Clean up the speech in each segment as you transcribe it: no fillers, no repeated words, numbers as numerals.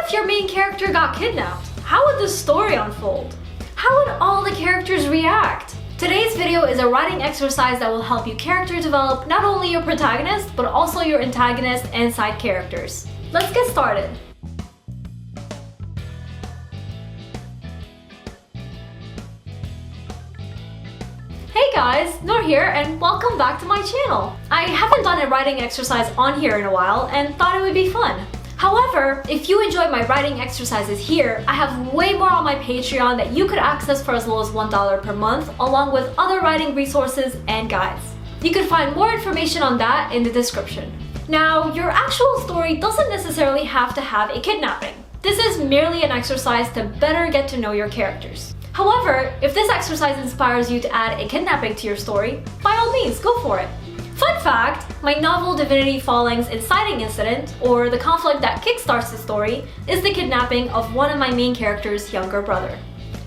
if your main character got kidnapped? How would the story unfold? How would all the characters react? Today's video is a writing exercise that will help you character develop not only your protagonist, but also your antagonist and side characters. Let's get started. Hey guys, Nour here and welcome back to my channel. I haven't done a writing exercise on here in a while and thought it would be fun. However, if you enjoy my writing exercises here, I have way more on my Patreon that you could access for as low as $1 per month, along with other writing resources and guides. You can find more information on that in the description. Now, your actual story doesn't necessarily have to have a kidnapping. This is merely an exercise to better get to know your characters. However, if this exercise inspires you to add a kidnapping to your story, by all means, go for it. Fun fact, my novel Divinity Falling's inciting incident, or the conflict that kickstarts the story, is the kidnapping of one of my main character's younger brother.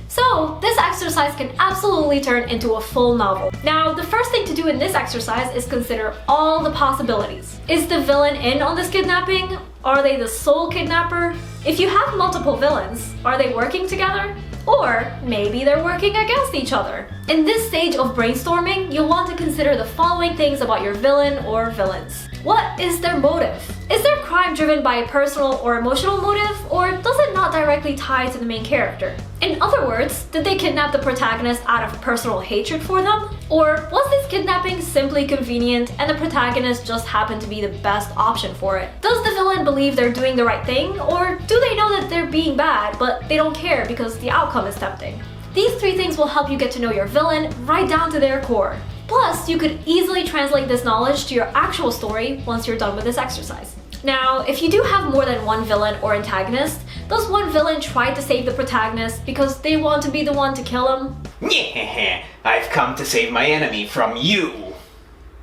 So, this exercise can absolutely turn into a full novel. Now, the first thing to do in this exercise is consider all the possibilities. Is the villain in on this kidnapping? Are they the sole kidnapper? If you have multiple villains, are they working together? Or maybe they're working against each other. In this stage of brainstorming, you'll want to consider the following things about your villain or villains. What is their motive? Is their crime driven by a personal or emotional motive, or does it not directly tie to the main character? In other words, did they kidnap the protagonist out of personal hatred for them? Or was this kidnapping simply convenient and the protagonist just happened to be the best option for it? Does the villain believe they're doing the right thing, or do they know that they're being bad but they don't care because the outcome is tempting? These three things will help you get to know your villain right down to their core. Plus, you could easily translate this knowledge to your actual story once you're done with this exercise. Now, if you do have more than one villain or antagonist, does one villain try to save the protagonist because they want to be the one to kill him? Yeah, I've come to save my enemy from you.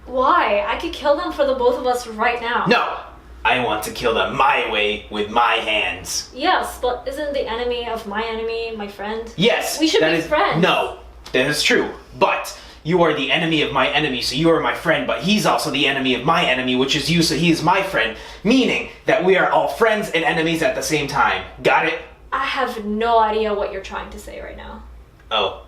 Why? I could kill them for the both of us right now. No, I want to kill them my way with my hands. Yes, but isn't the enemy of my enemy my friend? Yes, we should be friends. No, that is true, but you are the enemy of my enemy, so you are my friend, but he's also the enemy of my enemy, which is you, so he is my friend, meaning that we are all friends and enemies at the same time. Got it? I have no idea what you're trying to say right now. Oh.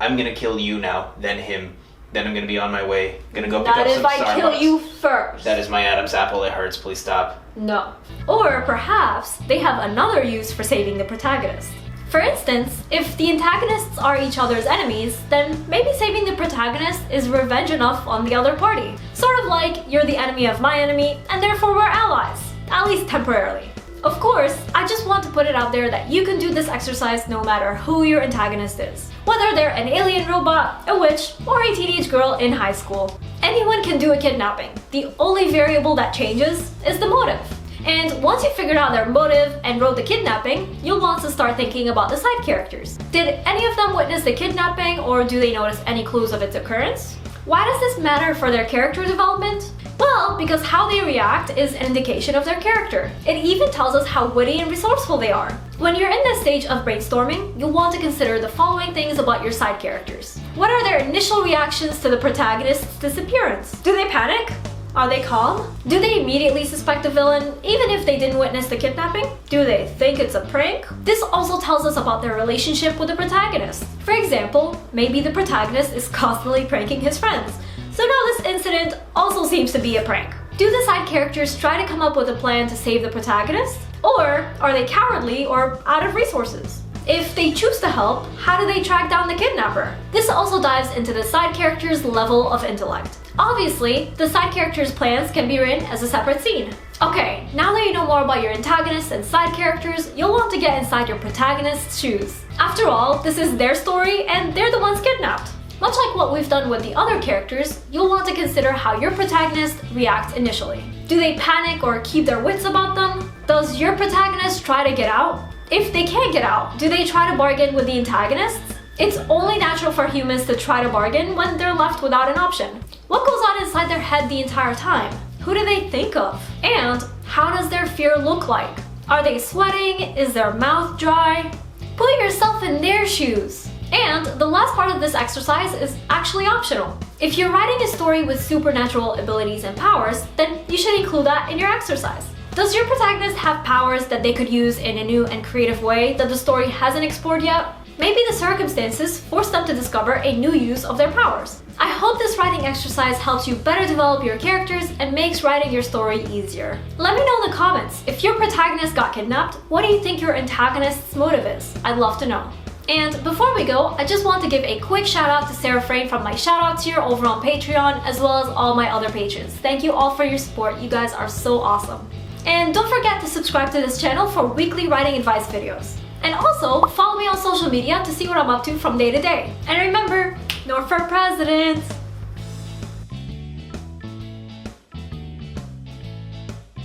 I'm gonna kill you now, then him. Then I'm gonna be on my way. Gonna go pick up some Starbucks. Not if I kill you first. That is my Adam's apple, it hurts, please stop. No. Or perhaps they have another use for saving the protagonist. For instance, if the antagonists are each other's enemies, then maybe saving the protagonist is revenge enough on the other party. Sort of like you're the enemy of my enemy, and therefore we're allies. At least temporarily. Of course, I just want to put it out there that you can do this exercise no matter who your antagonist is. Whether they're an alien robot, a witch, or a teenage girl in high school. Anyone can do a kidnapping. The only variable that changes is the motive. And once you figured out their motive and wrote the kidnapping, you'll want to start thinking about the side characters. Did any of them witness the kidnapping, or do they notice any clues of its occurrence? Why does this matter for their character development? Well, because how they react is an indication of their character. It even tells us how witty and resourceful they are. When you're in this stage of brainstorming, you'll want to consider the following things about your side characters. What are their initial reactions to the protagonist's disappearance? Do they panic? Are they calm? Do they immediately suspect the villain, even if they didn't witness the kidnapping? Do they think it's a prank? This also tells us about their relationship with the protagonist. For example, maybe the protagonist is constantly pranking his friends. So now this incident also seems to be a prank. Do the side characters try to come up with a plan to save the protagonist? Or are they cowardly or out of resources? If they choose to help, how do they track down the kidnapper? This also dives into the side character's level of intellect. Obviously, the side character's plans can be written as a separate scene. Okay, now that you know more about your antagonists and side characters, you'll want to get inside your protagonist's shoes. After all, this is their story and they're the ones kidnapped. Much like what we've done with the other characters, you'll want to consider how your protagonist reacts initially. Do they panic or keep their wits about them? Does your protagonist try to get out? If they can't get out, do they try to bargain with the antagonists? It's only natural for humans to try to bargain when they're left without an option. What goes on inside their head the entire time? Who do they think of? And how does their fear look like? Are they sweating? Is their mouth dry? Put yourself in their shoes. And the last part of this exercise is actually optional. If you're writing a story with supernatural abilities and powers, then you should include that in your exercise. Does your protagonist have powers that they could use in a new and creative way that the story hasn't explored yet? Maybe the circumstances force them to discover a new use of their powers. I hope this writing exercise helps you better develop your characters and makes writing your story easier. Let me know in the comments, if your protagonist got kidnapped, what do you think your antagonist's motive is? I'd love to know. And before we go, I just want to give a quick shout out to Sarah Frame from my shoutouts here over on Patreon, as well as all my other patrons. Thank you all for your support, you guys are so awesome. And don't forget to subscribe to this channel for weekly writing advice videos. And also, follow me on social media to see what I'm up to from day to day. And remember, Nour for president!